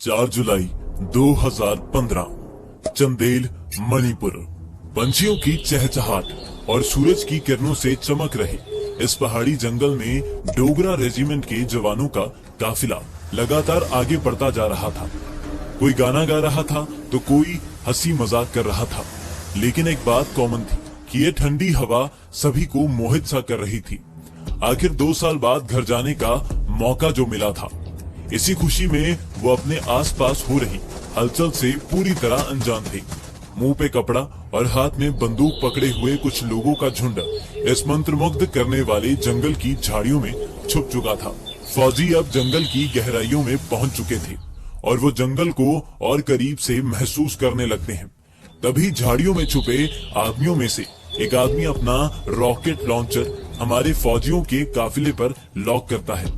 4 जुलाई 2015 चंदेल, मणिपुर। पंछियों की चहचहाट और सूरज की किरणों से चमक रहे इस पहाड़ी जंगल में डोगरा रेजिमेंट के जवानों का काफिला लगातार आगे बढ़ता जा रहा था। कोई गाना गा रहा था तो कोई हंसी मजाक कर रहा था, लेकिन एक बात कॉमन थी कि ये ठंडी हवा सभी को मोहित सा कर रही थी। आखिर 2 साल बाद घर जाने का मौका जो मिला था, इसी खुशी में वो अपने आसपास हो रही हलचल से पूरी तरह अनजान थे। मुंह पे कपड़ा और हाथ में बंदूक पकड़े हुए कुछ लोगों का झुंड इस मंत्रमुग्ध करने वाले जंगल की झाड़ियों में छुप चुका था। फौजी अब जंगल की गहराइयों में पहुंच चुके थे और वो जंगल को और करीब से महसूस करने लगते हैं। तभी झाड़ियों में छुपे आदमियों में से एक आदमी अपना रॉकेट लॉन्चर हमारे फौजियों के काफिले पर लॉक करता है।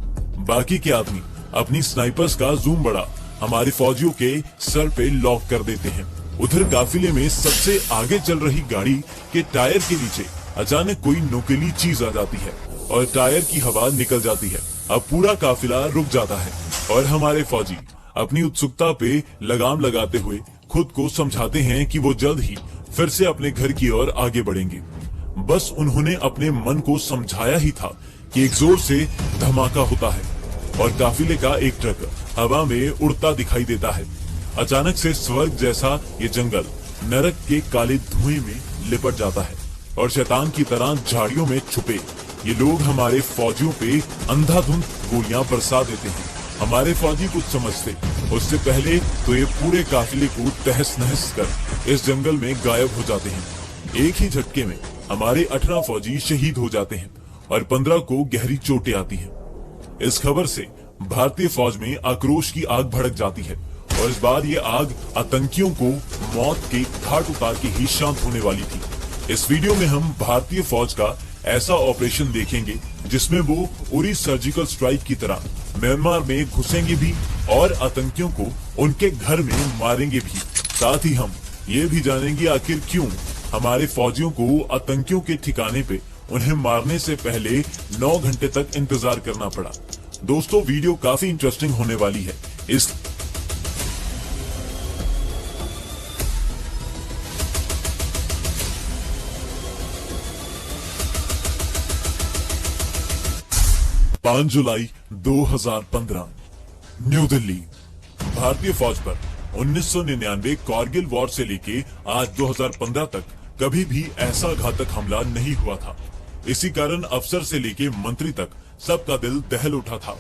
बाकी के आदमी अपनी स्नाइपर्स का जूम बड़ा हमारे फौजियों के सर पे लॉक कर देते हैं। उधर काफिले में सबसे आगे चल रही गाड़ी के टायर के नीचे अचानक कोई नुकीली चीज आ जाती है और टायर की हवा निकल जाती है। अब पूरा काफिला रुक जाता है और हमारे फौजी अपनी उत्सुकता पे लगाम लगाते हुए खुद को समझाते हैं कि वो जल्द ही फिर से अपने घर की ओर आगे बढ़ेंगे। बस उन्होंने अपने मन को समझाया ही था कि एक जोर से धमाका होता है और काफिले का एक ट्रक हवा में उड़ता दिखाई देता है। अचानक से स्वर्ग जैसा ये जंगल नरक के काले धुएं में लिपट जाता है और शैतान की तरह झाड़ियों में छुपे ये लोग हमारे फौजियों पे अंधाधुंध गोलियां बरसा देते हैं। हमारे फौजी कुछ समझते उससे पहले तो ये पूरे काफिले को तहस नहस कर इस जंगल में गायब हो जाते हैं। एक ही झटके में हमारे 18 फौजी शहीद हो जाते हैं और 15 को गहरी चोटें आती हैं। इस खबर से भारतीय फौज में आक्रोश की आग भड़क जाती है और इस बार ये आग आतंकियों को मौत के घाट उतार के ही शांत होने वाली थी। इस वीडियो में हम भारतीय फौज का ऐसा ऑपरेशन देखेंगे जिसमें वो उरी सर्जिकल स्ट्राइक की तरह म्यांमार में घुसेंगे भी और आतंकियों को उनके घर में मारेंगे भी। साथ ही हम ये भी जानेंगे आखिर क्यों हमारे फौजियों को आतंकियों के ठिकाने पे उन्हें मारने से पहले 9 घंटे तक इंतजार करना पड़ा। दोस्तों, वीडियो काफी इंटरेस्टिंग होने वाली है। इस 5 जुलाई 2015 न्यू दिल्ली। भारतीय फौज पर 1999 कारगिल वॉर से लेके आज 2015 तक कभी भी ऐसा घातक हमला नहीं हुआ था। इसी कारण अफसर से लेके मंत्री तक सबका दिल दहल उठा था।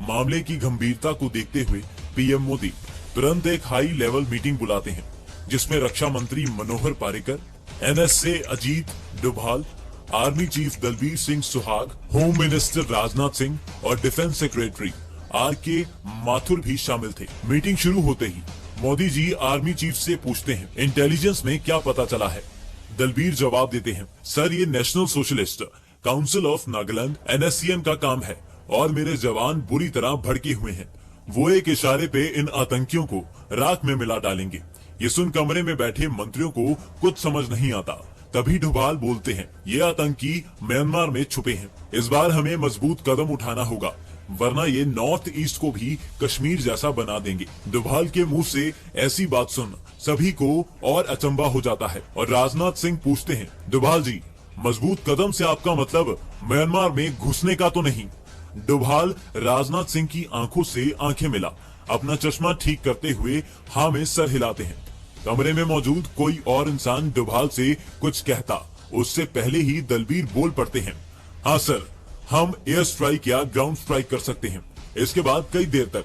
मामले की गंभीरता को देखते हुए पीएम मोदी तुरंत एक हाई लेवल मीटिंग बुलाते हैं जिसमें रक्षा मंत्री Manohar Parrikar, NSA Ajit Doval, army chief Dalbir Singh Suhag, home minister Rajnath Singh और डिफेंस सेक्रेटरी आर.के. माथुर भी शामिल थे। मीटिंग शुरू होते ही मोदी जी आर्मी चीफ से पूछते हैं, इंटेलिजेंस में क्या पता चला है? दलबीर जवाब देते हैं, सर ये national socialist council of Nagaland NSCN का काम है और मेरे जवान बुरी तरह भड़के हुए हैं। वो एक इशारे पे इन आतंकियों को राख में मिला डालेंगे। ये सुन कमरे में बैठे मंत्रियों को कुछ समझ नहीं आता। तभी डोभाल बोलते हैं, ये आतंकी म्यांमार में छुपे हैं। इस बार हमें मजबूत कदम उठाना होगा वरना ये नॉर्थ ईस्ट को भी कश्मीर जैसा बना देंगे। डोभाल के मुंह से ऐसी बात सुन सभी को और अचंबा हो जाता है और राजनाथ सिंह पूछते हैं, डोभाल जी मजबूत कदम से आपका मतलब म्यांमार में घुसने का तो नहीं? डोभाल राजनाथ सिंह की आंखों से आंखें मिला अपना चश्मा ठीक करते हुए हाँ में सर हिलाते हैं। कमरे में मौजूद कोई और इंसान डोभाल से कुछ कहता उससे पहले ही दलबीर बोल पड़ते हैं, हाँ सर, हम एयर स्ट्राइक या ग्राउंड स्ट्राइक कर सकते हैं। इसके बाद कई देर तक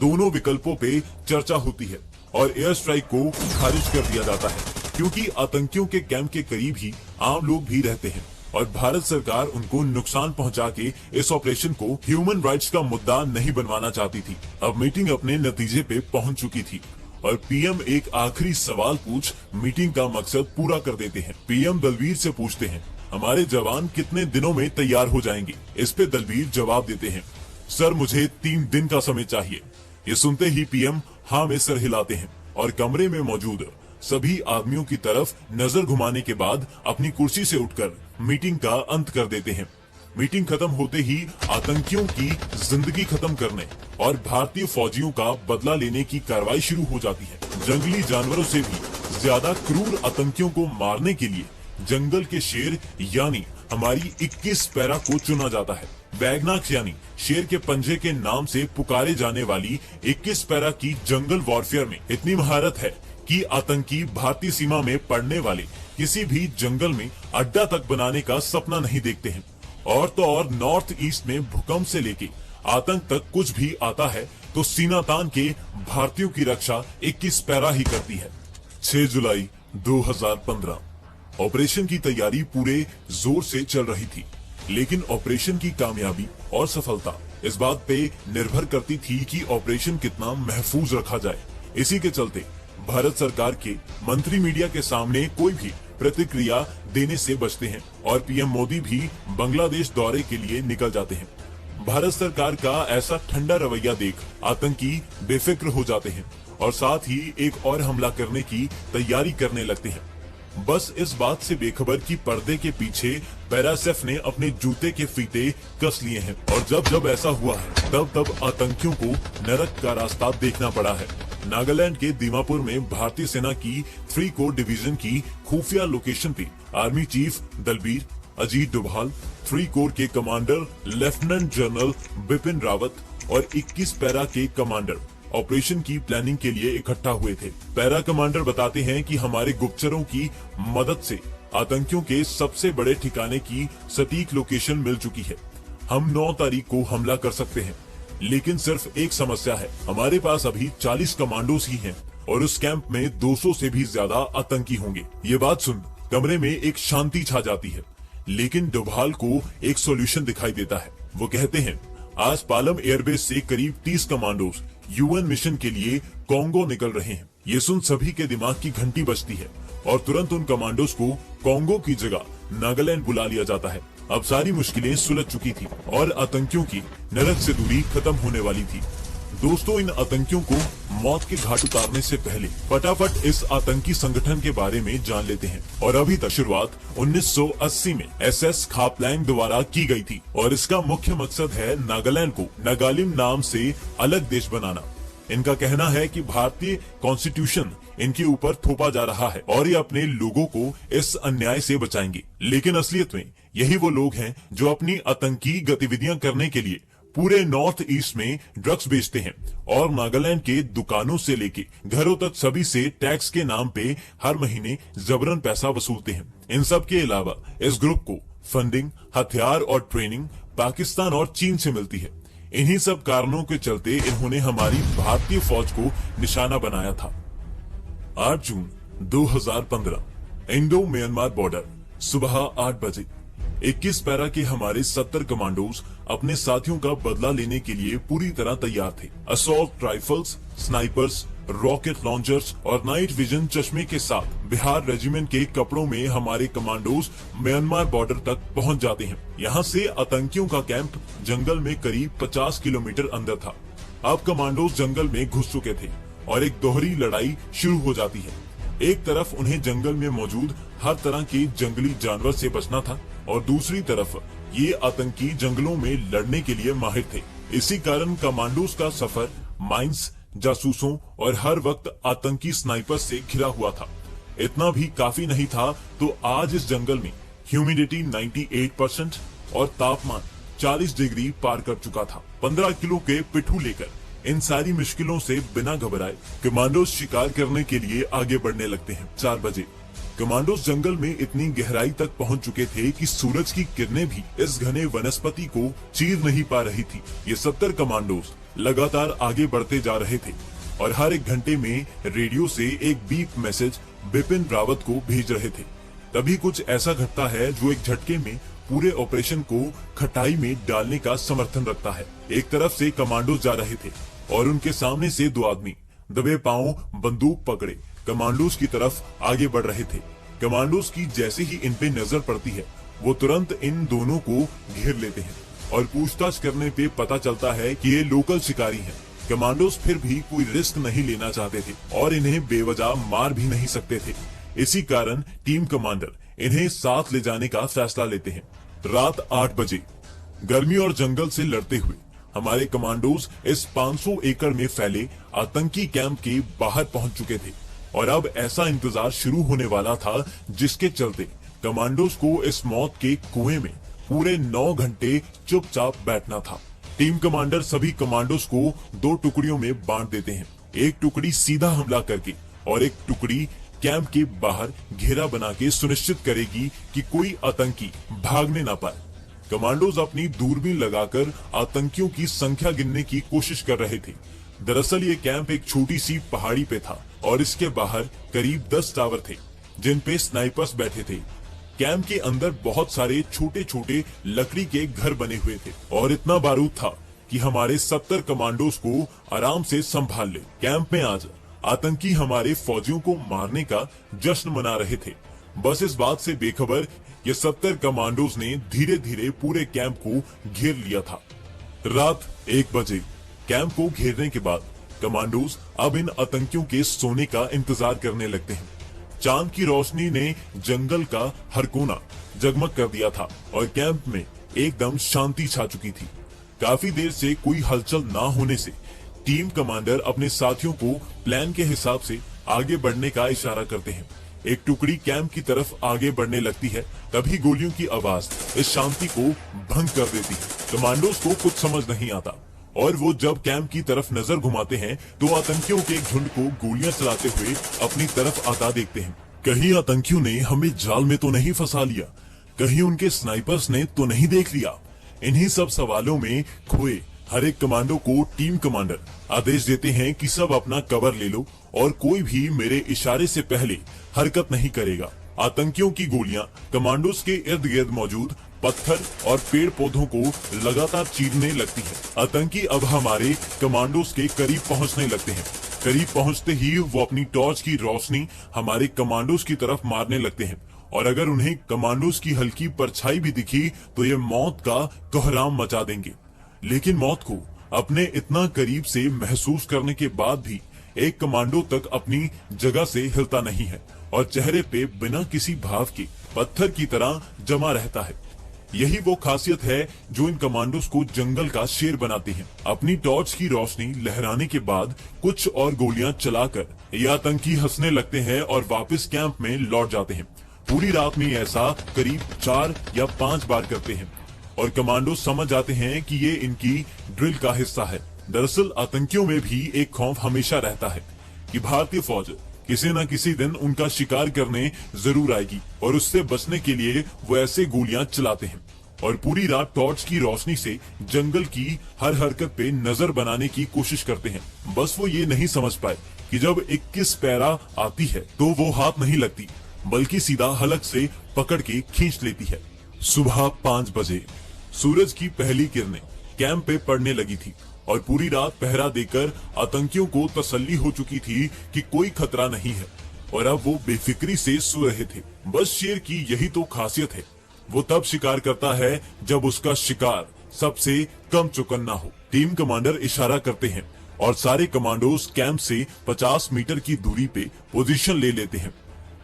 दोनों विकल्पों पे चर्चा होती है और एयर स्ट्राइक को खारिज कर दिया जाता है क्योंकि आतंकियों के कैंप के करीब ही आम लोग भी रहते हैं और भारत सरकार उनको नुकसान पहुंचा के इस ऑपरेशन को ह्यूमन राइट्स का मुद्दा नहीं बनवाना चाहती थी। अब मीटिंग अपने नतीजे पे पहुंच चुकी थी और पीएम एक आखिरी सवाल पूछ मीटिंग का मकसद पूरा कर देते हैं। पीएम दलबीर से पूछते हैं, हमारे जवान कितने दिनों में तैयार हो जाएंगे? इस पे दलबीर जवाब देते हैं, सर मुझे 3 दिन का समय चाहिए। ये सुनते ही पीएम हाँ में सर हिलाते हैं और कमरे में मौजूद सभी आदमियों की तरफ नजर घुमाने के बाद अपनी कुर्सी से उठकर मीटिंग का अंत कर देते हैं। मीटिंग खत्म होते ही आतंकियों की जिंदगी खत्म करने और भारतीय फौजियों का बदला लेने की कार्रवाई शुरू हो जाती है। जंगली जानवरों से भी ज्यादा क्रूर आतंकियों को मारने के लिए जंगल के शेर यानी हमारी 21 पैरा को चुना जाता है। बैगनाक्स यानी शेर के पंजे के नाम से पुकारे जाने वाली 21 पैरा की जंगल वॉरफेयर में इतनी महारत है कि आतंकी भारतीय सीमा में पड़ने वाले किसी भी जंगल में अड्डा तक बनाने का सपना नहीं देखते हैं। और तो और नॉर्थ ईस्ट में भूकंप से लेके आतंक तक कुछ भी आता है तो सीना तान के भारतीयों की रक्षा 21 पैरा ही करती है। 6 जुलाई 2015 ऑपरेशन की तैयारी पूरे जोर से चल रही थी, लेकिन ऑपरेशन की कामयाबी और सफलता इस बात पे निर्भर करती थी कि ऑपरेशन कितना महफूज रखा जाए। इसी के चलते भारत सरकार के मंत्री मीडिया के सामने कोई भी प्रतिक्रिया देने से बचते हैं और पीएम मोदी भी बांग्लादेश दौरे के लिए निकल जाते हैं। भारत सरकार का ऐसा ठंडा रवैया देख आतंकी बेफिक्र हो जाते हैं और साथ ही एक और हमला करने की तैयारी करने लगते हैं, बस इस बात से बेखबर कि पर्दे के पीछे पैरासेफ ने अपने जूते के फीते कस लिए हैं। और जब जब ऐसा हुआ है तब आतंकियों को नरक का रास्ता देखना पड़ा है। नागालैंड के दीमापुर में भारतीय सेना की 3 कोर डिवीजन की खुफिया लोकेशन पे army chief Dalbir Ajit Doval, 3 corps के commander lieutenant general Bipin Rawat और 21 पैरा के कमांडर ऑपरेशन की प्लानिंग के लिए इकट्ठा हुए थे। पैरा कमांडर बताते हैं कि हमारे गुप्तचरों की मदद से आतंकियों के सबसे बड़े ठिकाने की सटीक लोकेशन मिल चुकी है। हम 9 तारीख को हमला कर सकते हैं, लेकिन सिर्फ एक समस्या है, हमारे पास अभी 40 कमांडोज ही हैं और उस कैंप में 200 से भी ज्यादा आतंकी होंगे। ये बात सुन कमरे में एक शांति छा जाती है, लेकिन डोभाल को एक सॉल्यूशन दिखाई देता है। वो कहते हैं, आज पालम एयरबेस से करीब 30 कमांडोज यूएन मिशन के लिए कोंगो निकल रहे हैं। ये सुन सभी के दिमाग की घंटी बजती है और तुरंत उन कमांडोज को कोंगो की जगह नागालैंड बुला लिया जाता है। अब सारी मुश्किलें सुलझ चुकी थी और आतंकियों की नरक से दूरी खत्म होने वाली थी। दोस्तों, इन आतंकियों को मौत के घाट उतारने से पहले फटाफट इस आतंकी संगठन के बारे में जान लेते हैं। और अभी तक शुरुआत 1980 में एसएस खापलैंग द्वारा की गई थी और इसका मुख्य मकसद है नागालैंड को नागालिम नाम से अलग देश बनाना। इनका कहना है कि भारतीय कॉन्स्टिट्यूशन इनके ऊपर थोपा जा रहा है और ये अपने लोगों को इस अन्याय से बचाएंगे। लेकिन असलियत में यही वो लोग हैं जो अपनी आतंकी गतिविधियां करने के लिए पूरे नॉर्थ ईस्ट में ड्रग्स बेचते हैं और नागालैंड के दुकानों से लेके घरों तक सभी से टैक्स के नाम पे हर महीने जबरन पैसा वसूलते हैं। इन सब के अलावा इस ग्रुप को फंडिंग, हथियार और ट्रेनिंग पाकिस्तान और चीन से मिलती है। इन्हीं सब कारणों के चलते इन्होंने हमारी भारतीय फौज को निशाना बनाया था। 8 जून 2015 इंडो म्यांमार बॉर्डर, सुबह 8 बजे 21 पैरा के हमारे 70 कमांडोज अपने साथियों का बदला लेने के लिए पूरी तरह तैयार थे। Assault rifles, snipers, rocket launchers और नाइट विजन चश्मे के साथ बिहार रेजिमेंट के कपड़ों में हमारे कमांडोज म्यांमार बॉर्डर तक पहुंच जाते हैं। यहां से आतंकियों का कैंप जंगल में करीब 50 किलोमीटर अंदर था। अब कमांडोज जंगल में घुस चुके थे और एक दोहरी लड़ाई शुरू हो जाती है। एक तरफ उन्हें जंगल में मौजूद हर तरह के जंगली जानवर से बचना था और दूसरी तरफ ये आतंकी जंगलों में लड़ने के लिए माहिर थे। इसी कारण कमांडोज का सफर माइंस, जासूसों और हर वक्त आतंकी स्नाइपर से घिरा हुआ था। इतना भी काफी नहीं था तो आज इस जंगल में ह्यूमिडिटी 98% और तापमान 40 डिग्री पार कर चुका था। 15 किलो के पिट्ठू लेकर इन सारी मुश्किलों से बिना घबराए कमांडोज शिकार करने के लिए आगे बढ़ने लगते हैं। 4 बजे कमांडोज जंगल में इतनी गहराई तक पहुंच चुके थे कि सूरज की किरणें भी इस घने वनस्पति को चीर नहीं पा रही थी। ये 70 कमांडोज लगातार आगे बढ़ते जा रहे थे और हर एक घंटे में रेडियो से एक बीप मैसेज बिपिन रावत को भेज रहे थे। तभी कुछ ऐसा घटता है जो एक झटके में पूरे ऑपरेशन को खटाई में डालने का समर्थन रखता है। एक तरफ से कमांडोज जा रहे थे और उनके सामने से 2 आदमी दबे पांव बंदूक पकड़े कमांडोज की तरफ आगे बढ़ रहे थे। कमांडोज की जैसे ही इन पे नजर पड़ती है वो तुरंत इन दोनों को घेर लेते हैं और पूछताछ करने पे पता चलता है कि ये लोकल शिकारी हैं। कमांडोज फिर भी कोई रिस्क नहीं लेना चाहते थे और इन्हें बेवजह मार भी नहीं सकते थे। इसी कारण टीम कमांडर इन्हें साथ ले जाने का फैसला लेते हैं। रात 8 बजे गर्मी और जंगल से लड़ते हुए हमारे कमांडोज इस 500 एकड़ में फैले आतंकी कैंप के बाहर पहुंच चुके थे और अब ऐसा इंतजार शुरू होने वाला था जिसके चलते कमांडोज को इस मौत के कुएं में पूरे 9 घंटे चुपचाप बैठना था। टीम कमांडर सभी कमांडोज को 2 टुकड़ियों में बांट देते हैं। एक टुकड़ी सीधा हमला करके और एक टुकड़ी कैंप के बाहर घेरा बना के सुनिश्चित करेगी कि कोई आतंकी भागने ना पाए। कमांडोज अपनी दूरबीन लगाकर आतंकियों की संख्या गिनने की कोशिश कर रहे थे। दरअसल ये कैंप एक छोटी सी पहाड़ी पे था और इसके बाहर करीब 10 टावर थे जिन पे स्नाइपर्स बैठे थे। कैंप के अंदर बहुत सारे छोटे छोटे लकड़ी के घर बने हुए थे और इतना बारूद था कि हमारे 70 कमांडोज को आराम से संभाल ले। कैंप में आज आतंकी हमारे फौजियों को मारने का जश्न मना रहे थे। बस इस बात से बेखबर ये 70 कमांडोज ने धीरे धीरे पूरे कैंप को घेर लिया था। रात 1 बजे कैंप को घेरने के बाद कमांडोज अब इन आतंकियों के सोने का इंतजार करने लगते हैं। चांद की रोशनी ने जंगल का हर कोना जगमग कर दिया था और कैंप में एकदम शांति छा चुकी थी। काफी देर से कोई हलचल ना होने से टीम कमांडर अपने साथियों को प्लान के हिसाब से आगे बढ़ने का इशारा करते हैं। एक टुकड़ी कैंप की तरफ आगे बढ़ने लगती है, तभी गोलियों की आवाज इस शांति को भंग कर देती है। कमांडोज को कुछ समझ नहीं आता और वो जब कैंप की तरफ नजर घुमाते हैं तो आतंकियों के एक झुंड को गोलियां चलाते हुए अपनी तरफ आता देखते हैं। कहीं आतंकियों ने हमें जाल में तो नहीं फंसा लिया, कहीं उनके स्नाइपर्स ने तो नहीं देख लिया। इन्हीं सब सवालों में खोए हर एक कमांडो को टीम कमांडर आदेश देते हैं कि सब अपना कवर ले लो और कोई भी मेरे इशारे से पहले हरकत नहीं करेगा। आतंकियों की गोलियां कमांडोज के इर्द गिर्द मौजूद पत्थर और पेड़ पौधों को लगातार चीरने लगती है। आतंकी अब हमारे कमांडोज के करीब पहुंचने लगते हैं। करीब पहुंचते ही वो अपनी टॉर्च की रोशनी हमारे कमांडोज की तरफ मारने लगते हैं और अगर उन्हें कमांडोज की हल्की परछाई भी दिखी तो ये मौत का कोहराम मचा देंगे। लेकिन मौत को अपने इतना करीब से महसूस करने के बाद भी एक कमांडो तक अपनी जगह से हिलता नहीं है और चेहरे पे बिना किसी भाव के पत्थर की तरह जमा रहता है। यही वो खासियत है जो इन कमांडोज को जंगल का शेर बनाती है। अपनी टॉर्च की रोशनी लहराने के बाद कुछ और गोलियां चलाकर ये आतंकी हंसने लगते हैं और वापस कैंप में लौट जाते हैं। पूरी रात में ऐसा करीब 4 या 5 बार करते हैं और कमांडो समझ जाते हैं कि ये इनकी ड्रिल का हिस्सा है। दरअसल आतंकियों में भी एक खौफ हमेशा रहता है कि भारतीय फौज किसी न किसी दिन उनका शिकार करने जरूर आएगी और उससे बचने के लिए वो ऐसे गोलियां चलाते हैं और पूरी रात टॉर्च की रोशनी से जंगल की हर हरकत पे नजर बनाने की कोशिश करते हैं। बस वो ये नहीं समझ पाए कि जब 21 पैरा आती है तो वो हाथ नहीं लगती बल्कि सीधा हलक से पकड़ के खींच लेती है। सुबह 5 बजे सूरज की पहली किरणें कैंप पे पड़ने लगी थी और पूरी रात पहरा देकर आतंकियों को तसल्ली हो चुकी थी कि कोई खतरा नहीं है और अब वो बेफिक्री से सो रहे थे। बस शेर की यही तो खासियत है, वो तब शिकार करता है जब उसका शिकार सबसे कम चौकन्ना हो। टीम कमांडर इशारा करते हैं और सारे कमांडोज कैंप से 50 मीटर की दूरी पे पोजीशन ले लेते हैं।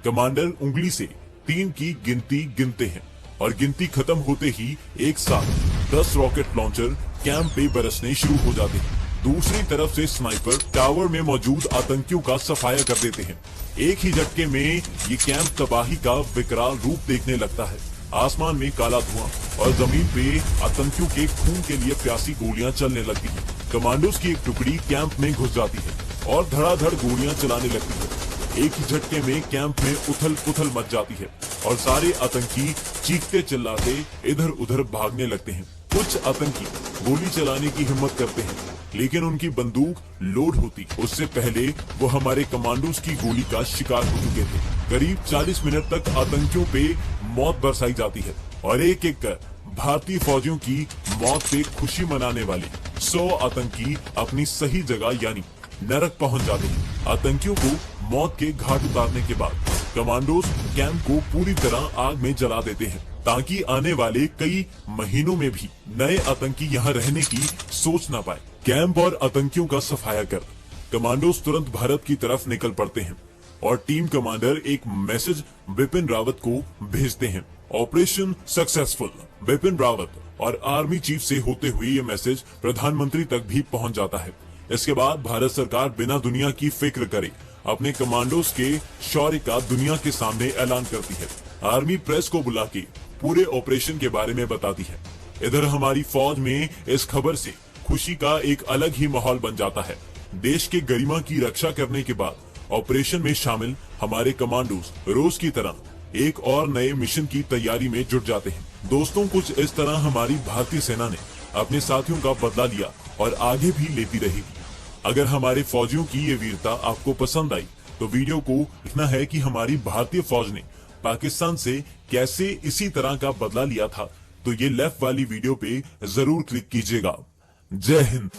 कमांडर उंगली से 3 की गिनती गिनते हैं और गिनती खत्म होते ही एक साथ 10 रॉकेट लॉन्चर कैंप पे बरसने शुरू हो जाते हैं। दूसरी तरफ से स्नाइपर टावर में मौजूद आतंकियों का सफाया कर देते हैं। एक ही झटके में ये कैंप तबाही का विकराल रूप देखने लगता है। आसमान में काला धुआं और जमीन पे आतंकियों के खून के लिए प्यासी गोलियां चलने लगती हैं। कमांडोज की एक टुकड़ी कैंप में घुस जाती है और धड़ाधड़ गोलियां चलाने लगती है। एक ही झटके में कैंप में उथल पुथल मच जाती है और सारे आतंकी चीखते चिल्लाते इधर उधर भागने लगते हैं। कुछ आतंकी गोली चलाने की हिम्मत करते हैं लेकिन उनकी बंदूक लोड होती उससे पहले वो हमारे कमांडोज की गोली का शिकार हो चुके थे। करीब 40 मिनट तक आतंकियों पे मौत बरसाई जाती है और एक एक कर भारतीय फौजियों की मौत पे खुशी मनाने वाले 100 आतंकी अपनी सही जगह यानी नरक पहुंच जाते हैं। आतंकियों को मौत के घाट उतारने के बाद कमांडोज कैंप को पूरी तरह आग में जला देते हैं ताकि आने वाले कई महीनों में भी नए आतंकी यहाँ रहने की सोच ना पाए। कैंप और आतंकियों का सफाया कर कमांडोज तुरंत भारत की तरफ निकल पड़ते हैं और टीम कमांडर एक मैसेज बिपिन रावत को भेजते हैं। Operation successful, Bipin Rawat. और आर्मी चीफ से होते हुए ये मैसेज प्रधानमंत्री तक भी पहुंच जाता है। इसके बाद भारत सरकार बिना दुनिया की फिक्र करे अपने कमांडोज के शौर्य का दुनिया के सामने ऐलान करती है। आर्मी प्रेस को बुला के पूरे ऑपरेशन के बारे में बताती है। इधर हमारी फौज में इस खबर से खुशी का एक अलग ही माहौल बन जाता है। देश के गरिमा की रक्षा करने के बाद ऑपरेशन में शामिल हमारे कमांडोज रोज की तरह एक और नए मिशन की तैयारी में जुट जाते हैं। दोस्तों, कुछ इस तरह हमारी भारतीय सेना ने अपने साथियों का बदला लिया और आगे भी लेती रहेगी। अगर हमारे फौजियों की ये वीरता आपको पसंद आई तो वीडियो को लिखना है कि हमारी भारतीय फौज ने पाकिस्तान से कैसे इसी तरह का बदला लिया था, तो ये लेफ्ट वाली वीडियो पे जरूर क्लिक कीजिएगा। जय हिंद।